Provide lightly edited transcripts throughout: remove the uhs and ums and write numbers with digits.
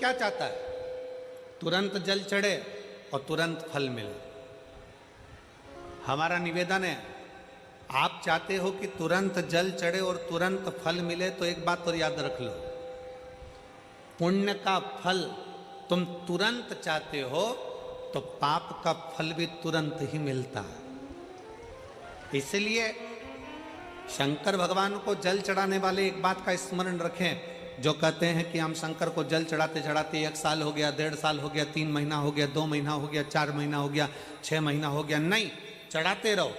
क्या चाहता है? तुरंत जल चढ़े और तुरंत फल मिले। हमारा निवेदन है, आप चाहते हो कि तुरंत जल चढ़े और तुरंत फल मिले, तो एक बात और याद रख लो, पुण्य का फल तुम तुरंत चाहते हो तो पाप का फल भी तुरंत ही मिलता है। इसलिए शंकर भगवान को जल चढ़ाने वाले एक बात का स्मरण रखें, जो कहते हैं कि हम शंकर को जल चढ़ाते चढ़ाते 1 साल हो गया, 1.5 साल हो गया, 3 महीना हो गया, 2 महीना हो गया, 4 महीना हो गया, 6 महीना हो गया। नहीं, चढ़ाते रहो।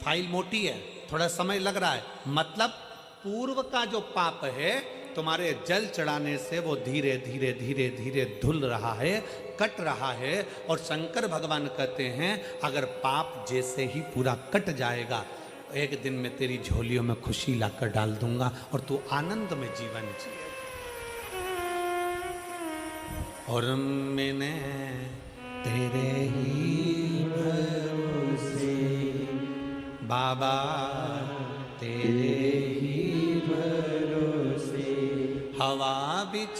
फाइल मोटी है, थोड़ा समय लग रहा है, मतलब पूर्व का जो पाप है तुम्हारे जल चढ़ाने से वो धीरे धीरे धीरे धीरे धुल रहा है, कट रहा है। और शंकर भगवान कहते हैं अगर पाप जैसे ही पूरा कट जाएगा, एक दिन में तेरी झोलियों में खुशी लाकर डाल दूंगा और तू आनंद में जीवन जिए। और मैंने तेरे ही भरोसे बाबा, तेरे ही भरोसे हवा बिच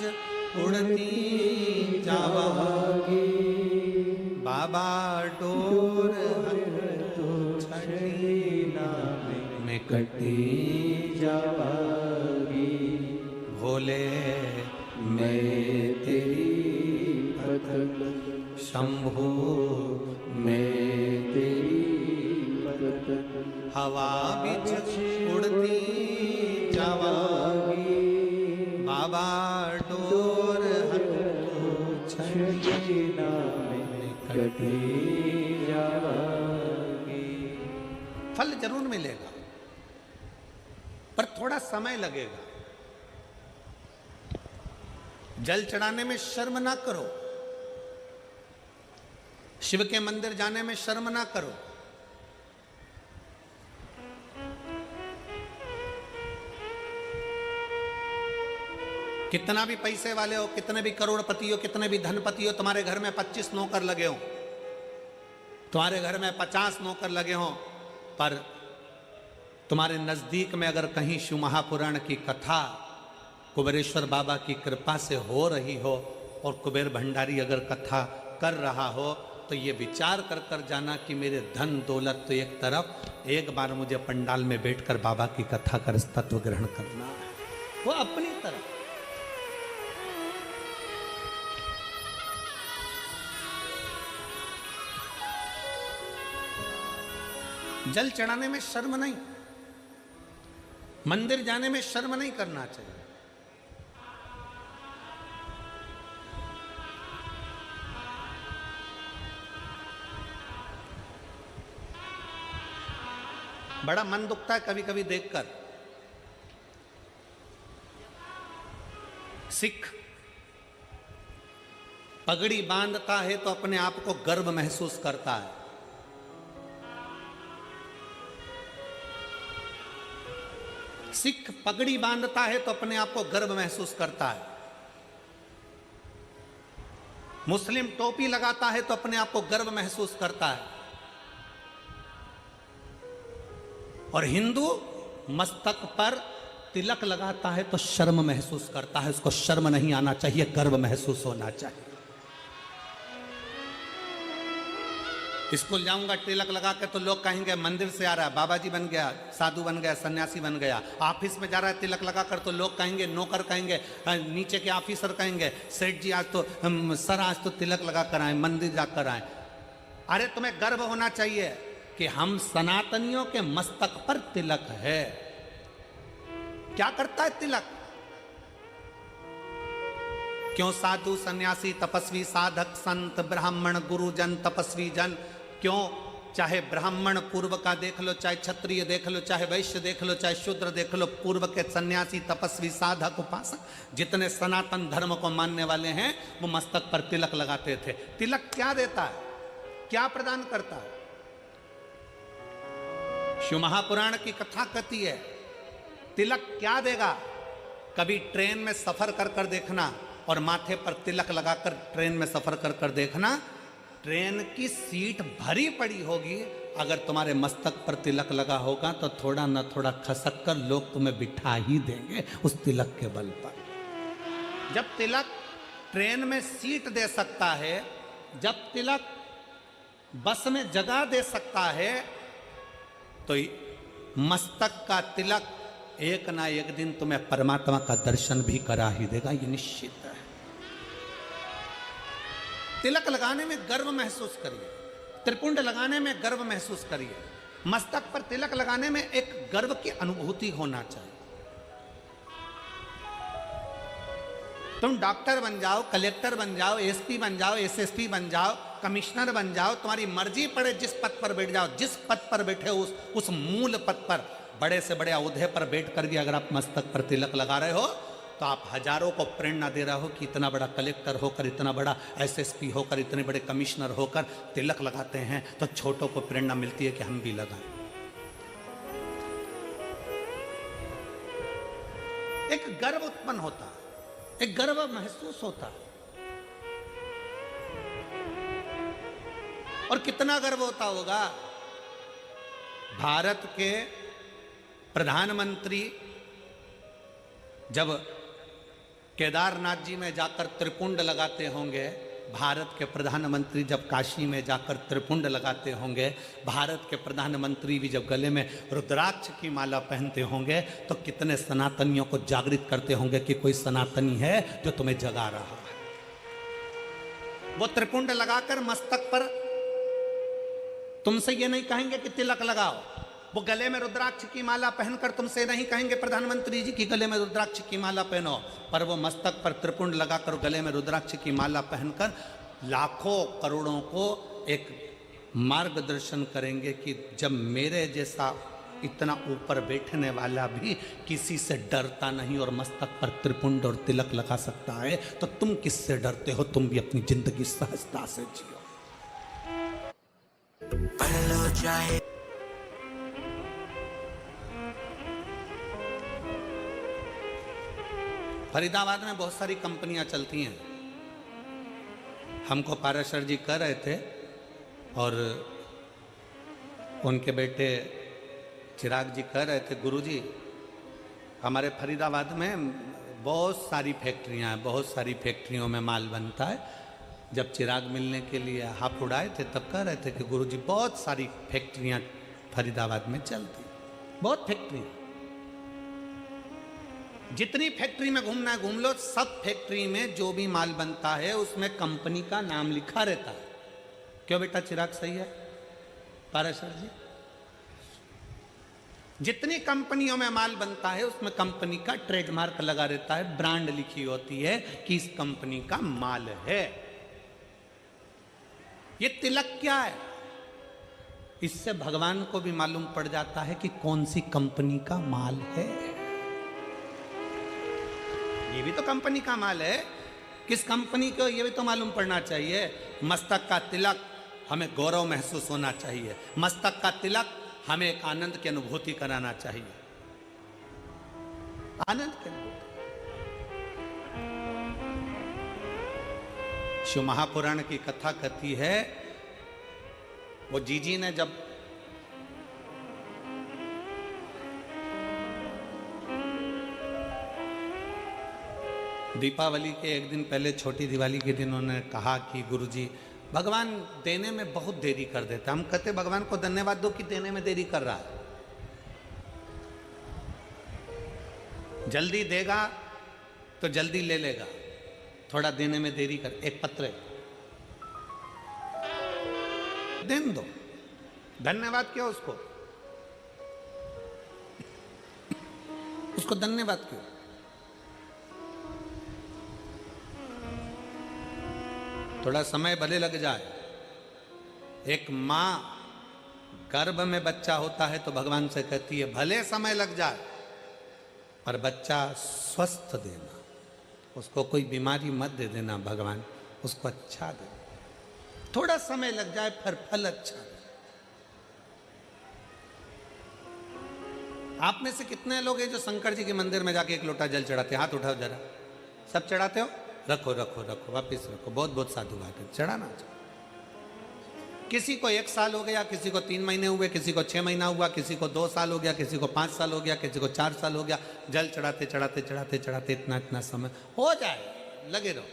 उड़ती जावागी, बाबा डोर छड़ीला में कटी जावागी, भोले मैं तेरी भक्त, शंभो मैं तेरी भक्त, हवा बिच उड़ती जावागी, बाबा डोर छड़ीला में कटी जावागी। फल जरूर मिलेगा, पर थोड़ा समय लगेगा। जल चढ़ाने में शर्म ना करो, शिव के मंदिर जाने में शर्म ना करो। कितना भी पैसे वाले हो, कितने भी करोड़पति हो, कितने भी धनपति हो, तुम्हारे घर में 25 नौकर लगे हो, तुम्हारे घर में 50 नौकर लगे हो, पर तुम्हारे नजदीक में अगर कहीं शिव महापुराण की कथा कुबेरेश्वर बाबा की कृपा से हो रही हो और कुबेर भंडारी अगर कथा कर रहा हो, तो ये विचार कर कर जाना कि मेरे धन दौलत तो एक तरफ, एक बार मुझे पंडाल में बैठकर बाबा की कथा कर तत्व ग्रहण करना है, वो अपनी तरफ। जल चढ़ाने में शर्म नहीं, मंदिर जाने में शर्म नहीं करना चाहिए। बड़ा मन दुखता है कभी कभी देखकर, सिख पगड़ी बांधता है तो अपने आप को गर्व महसूस करता है, सिख पगड़ी बांधता है तो अपने आप को गर्व महसूस करता है, मुस्लिम टोपी लगाता है तो अपने आप को गर्व महसूस करता है, और हिंदू मस्तक पर तिलक लगाता है तो शर्म महसूस करता है। उसको शर्म नहीं आना चाहिए, गर्व महसूस होना चाहिए। स्कूल जाऊंगा तिलक लगा के तो लोग कहेंगे मंदिर से आ रहा है, बाबा जी बन गया, साधु बन गया, सन्यासी बन गया। ऑफिस में जा रहा है तिलक लगा कर तो लोग कहेंगे, नौकर कहेंगे, नीचे के ऑफिसर कहेंगे, सेठ जी आज तो सर आज तो तिलक लगा कर आए, मंदिर जाकर आए। अरे तुम्हें गर्व होना चाहिए कि हम सनातनियों के मस्तक पर तिलक है। क्या करता है तिलक? क्यों साधु सन्यासी तपस्वी साधक संत ब्राह्मण गुरुजन तपस्वी जन, क्यों चाहे ब्राह्मण पूर्व का देख लो, चाहे क्षत्रिय देख लो, चाहे वैश्य देख लो, चाहे शूद्र देख लो, पूर्व के सन्यासी तपस्वी साधक उपासक जितने सनातन धर्म को मानने वाले हैं वो मस्तक पर तिलक लगाते थे। तिलक क्या देता है, क्या प्रदान करता है? शिव महापुराण की कथा कहती है तिलक क्या देगा। कभी ट्रेन में सफर कर कर देखना और माथे पर तिलक लगाकर ट्रेन में सफर कर कर देखना, ट्रेन की सीट भरी पड़ी होगी, अगर तुम्हारे मस्तक पर तिलक लगा होगा तो थोड़ा न थोड़ा खसक कर लोग तुम्हें बिठा ही देंगे उस तिलक के बल पर। जब तिलक ट्रेन में सीट दे सकता है, जब तिलक बस में जगह दे सकता है, तो मस्तक का तिलक एक ना एक दिन तुम्हें परमात्मा का दर्शन भी करा ही देगा, ये निश्चित है। तिलक लगाने में गर्व महसूस करिए, त्रिपुंड लगाने में गर्व महसूस करिए, मस्तक पर तिलक लगाने में एक गर्व की अनुभूति होना चाहिए। तुम डॉक्टर बन जाओ, कलेक्टर बन जाओ, एसपी बन जाओ, एसएसपी बन जाओ, कमिश्नर बन जाओ, तुम्हारी मर्जी पड़े जिस पद पर बैठ जाओ, जिस पद पर बैठे हो उस मूल पद पर, बड़े से बड़े औहदे पर बैठ कर भी अगर आप मस्तक पर तिलक लगा रहे हो, तो आप हजारों को प्रेरणा दे रहे हो कि इतना बड़ा कलेक्टर होकर, इतना बड़ा एसएसपी होकर, इतने बड़े कमिश्नर होकर तिलक लगाते हैं, तो छोटों को प्रेरणा मिलती है कि हम भी लगाएं। एक गर्व उत्पन्न होता है, एक गर्व महसूस होता है। और कितना गर्व होता होगा, भारत के प्रधानमंत्री जब केदारनाथ जी में जाकर त्रिपुंड लगाते होंगे, भारत के प्रधानमंत्री जब काशी में जाकर त्रिपुंड लगाते होंगे, भारत के प्रधानमंत्री भी जब गले में रुद्राक्ष की माला पहनते होंगे, तो कितने सनातनियों को जागृत करते होंगे कि कोई सनातनी है जो तुम्हें जगा रहा है। वो त्रिपुंड लगाकर मस्तक पर तुमसे ये नहीं कहेंगे कि तिलक लगाओ, वो गले में रुद्राक्ष की माला पहनकर तुमसे नहीं कहेंगे प्रधानमंत्री जी की गले में रुद्राक्ष की माला पहनो, पर वो मस्तक पर त्रिपुंड लगाकर गले में रुद्राक्ष की माला पहनकर लाखों करोड़ों को एक मार्गदर्शन करेंगे कि जब मेरे जैसा इतना ऊपर बैठने वाला भी किसी से डरता नहीं और मस्तक पर त्रिपुंड और तिलक लगा सकता है, तो तुम किससे डरते हो? तुम भी अपनी जिंदगी सहजता से जियो। फरीदाबाद में बहुत सारी कंपनियां चलती हैं। हमको पाराशर जी कह रहे थे और उनके बेटे चिराग जी कह रहे थे, गुरुजी हमारे फरीदाबाद में बहुत सारी फैक्ट्रियां हैं, बहुत सारी फैक्ट्रियों में माल बनता है। जब चिराग मिलने के लिए हाथ उड़ाए थे तब कह रहे थे कि गुरुजी बहुत सारी फैक्ट्रियां फरीदाबाद में चलती, बहुत फैक्ट्रियां, जितनी फैक्ट्री में घूमना है घूम लो, सब फैक्ट्री में जो भी माल बनता है उसमें कंपनी का नाम लिखा रहता है। क्यों बेटा चिराग, सही है पाराशर जी? जितनी कंपनियों में माल बनता है उसमें कंपनी का ट्रेडमार्क लगा रहता है, ब्रांड लिखी होती है कि इस कंपनी का माल है। ये तिलक क्या है? इससे भगवान को भी मालूम पड़ जाता है कि कौन सी कंपनी का माल है। ये भी तो कंपनी का माल है, किस कंपनी को ये भी तो मालूम पड़ना चाहिए। मस्तक का तिलक हमें गौरव महसूस होना चाहिए, मस्तक का तिलक हमें एक आनंद की अनुभूति कराना चाहिए, आनंद की अनुभूति। शिव महापुराण की कथा कहती है, वो जीजी ने जब दीपावली के एक दिन पहले, छोटी दिवाली के दिन उन्होंने कहा कि गुरुजी भगवान देने में बहुत देरी कर देता। हम कहते भगवान को धन्यवाद दो कि देने में देरी कर रहा है, जल्दी देगा तो जल्दी ले लेगा, थोड़ा देने में देरी कर। एक पत्र देन दो, धन्यवाद क्यों उसको, उसको धन्यवाद क्यों? थोड़ा समय भले लग जाए। एक माँ गर्भ में बच्चा होता है तो भगवान से कहती है भले समय लग जाए पर बच्चा स्वस्थ देना, उसको कोई बीमारी मत दे देना, भगवान उसको अच्छा दे। थोड़ा समय लग जाए फिर फल अच्छा दे। आप में से कितने लोग हैं जो शंकर जी के मंदिर में जाके एक लोटा जल चढ़ाते हैं? हाथ उठाओ जरा। सब चढ़ाते हो? रखो रखो रखो, वापिस रखो। बहुत बहुत साधु बात है, चढ़ाना चाहिए। किसी को 1 साल हो गया, किसी को 3 महीने हुए, किसी को 6 महीना हुआ, किसी को 2 साल हो गया, किसी को 5 साल हो गया, किसी को 4 साल हो गया। जल चढ़ाते चढ़ाते चढ़ाते चढ़ाते इतना इतना समय हो जाए, लगे रहो।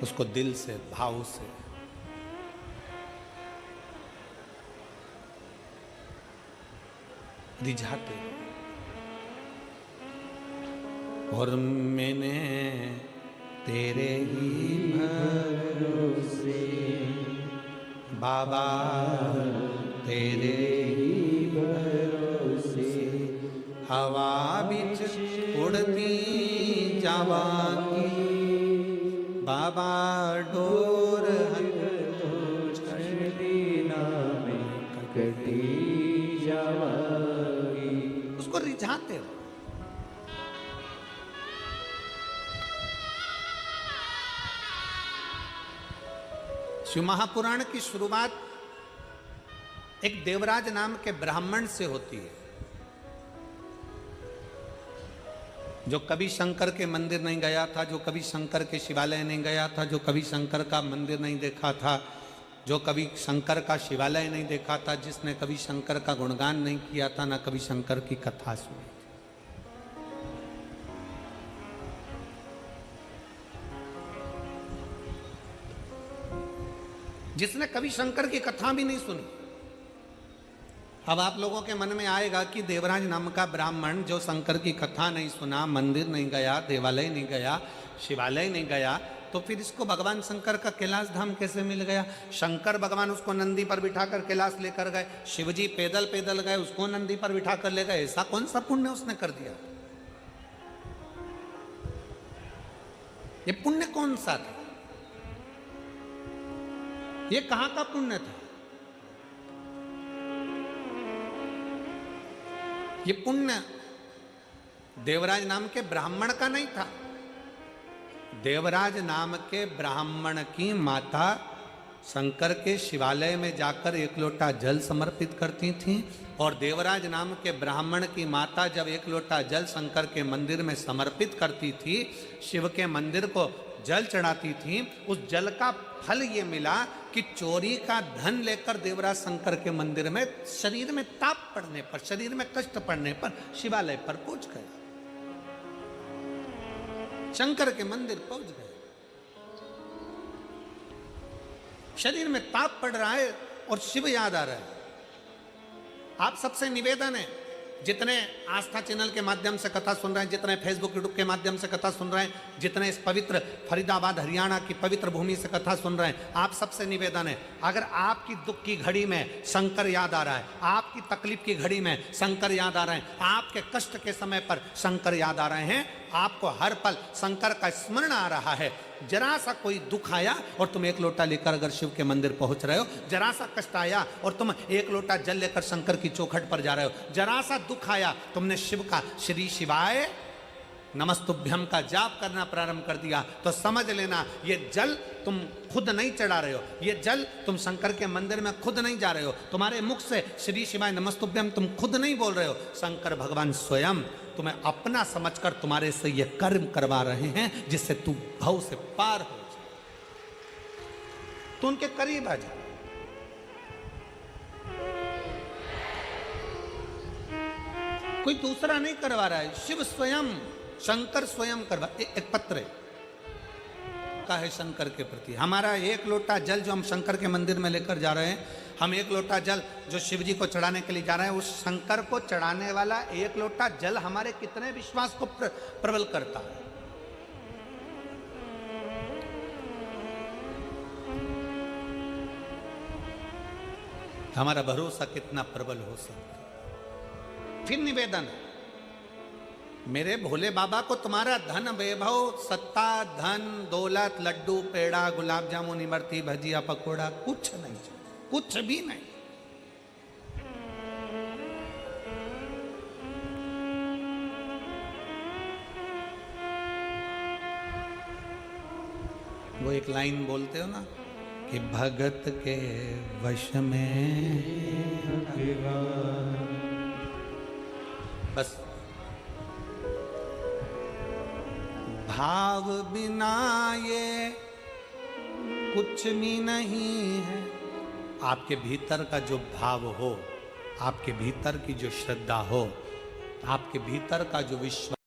उसको दिल से, भाव से। रिझाते और मैंने तेरे ही भरोसे बाबा, तेरे ही भरोसे हवा बिच उड़ती जावांगी बाबा, डोर कटी जावांगी। उसको रिझाते हो। शिव महापुराण की शुरुआत एक देवराज नाम के ब्राह्मण से होती है, जो कभी शंकर के मंदिर नहीं गया था, जो कभी शंकर के शिवालय नहीं गया था, जो कभी शंकर का मंदिर नहीं देखा था, जो कभी शंकर का शिवालय नहीं देखा था, जिसने कभी शंकर का गुणगान नहीं किया था, ना कभी शंकर की कथा सुनी। जिसने कभी शंकर की कथा भी नहीं सुनी। अब आप लोगों के मन में आएगा कि देवराज नाम का ब्राह्मण जो शंकर की कथा नहीं सुना, मंदिर नहीं गया, देवालय नहीं गया, शिवालय नहीं गया, तो फिर इसको भगवान शंकर का कैलाश धाम कैसे मिल गया? शंकर भगवान उसको नंदी पर बिठाकर कैलाश लेकर गए, शिवजी पैदल पैदल गए, उसको नंदी पर बिठाकर ले गए। ऐसा कौन सा पुण्य उसने कर दिया? ये पुण्य कौन सा था? ये कहां का पुण्य था? ये पुण्य देवराज नाम के ब्राह्मण का नहीं था। देवराज नाम के ब्राह्मण की माता शंकर के शिवालय में जाकर एक लोटा जल समर्पित करती थी, और देवराज नाम के ब्राह्मण की माता जब एक लोटा जल शंकर के मंदिर में समर्पित करती थी, शिव के मंदिर को जल चढ़ाती थी, उस जल का फल ये मिला कि चोरी का धन लेकर देवराज शंकर के मंदिर में शरीर में ताप पड़ने पर, शरीर में कष्ट पड़ने पर शिवालय पर पहुंच गए, शंकर के मंदिर पहुंच गए। शरीर में ताप पड़ रहा है और शिव याद आ रहा है। आप सबसे निवेदन है, जितने आस्था चैनल के माध्यम से कथा सुन रहे हैं, जितने फेसबुक यूट्यूब के माध्यम से कथा सुन रहे हैं, जितने इस पवित्र फरीदाबाद हरियाणा की पवित्र भूमि से कथा सुन रहे हैं, आप सबसे निवेदन है, अगर आपकी दुख की घड़ी में शंकर याद आ रहा है, आपकी तकलीफ की घड़ी में शंकर याद आ रहे हैं, आपके कष्ट के समय पर शंकर याद आ रहे हैं, आपको हर पल शंकर का स्मरण आ रहा है, जरा सा कोई दुख आया और तुम एक लोटा लेकर अगर शिव के मंदिर पहुंच रहे हो, जरा सा कष्ट आया और तुम एक लोटा जल लेकर शंकर की चौखट पर जा रहे हो, जरा सा दुख आया, तुमने शिव का श्री शिवाय नमस्तुभ्यम का जाप करना प्रारंभ कर दिया, तो समझ लेना ये जल तुम खुद नहीं चढ़ा रहे हो, ये जल तुम शंकर के मंदिर में खुद नहीं जा रहे हो, तुम्हारे मुख से श्री शिवाय नमस्तुभ्यम तुम खुद नहीं बोल रहे हो, शंकर भगवान स्वयं तुम्हें अपना समझकर तुम्हारे से ये कर्म करवा रहे हैं, जिससे तू भव से पार हो जाए, तो उनके करीब आ जा। कोई दूसरा नहीं करवा रहा है, शिव स्वयं, शंकर स्वयं करवा। एक पत्र का है शंकर के प्रति, हमारा एक लोटा जल जो हम शंकर के मंदिर में लेकर जा रहे हैं, हम एक लोटा जल जो शिव जी को चढ़ाने के लिए जा रहे हैं, उस शंकर को चढ़ाने वाला एक लोटा जल हमारे कितने विश्वास को प्रबल करता है। हमारा भरोसा कितना प्रबल हो सकता है। फिर निवेदन, मेरे भोले बाबा को तुम्हारा धन वैभव, सत्ता, धन, दौलत, लड्डू, पेड़ा, गुलाब जामुन, इमरती, भजिया, पकोड़ा कुछ नहीं चाहिए, कुछ भी नहीं। वो एक लाइन बोलते हो ना कि भगत के वश में, बस भाव बिना ये कुछ भी नहीं है। आपके भीतर का जो भाव हो, आपके भीतर की जो श्रद्धा हो, आपके भीतर का जो विश्वास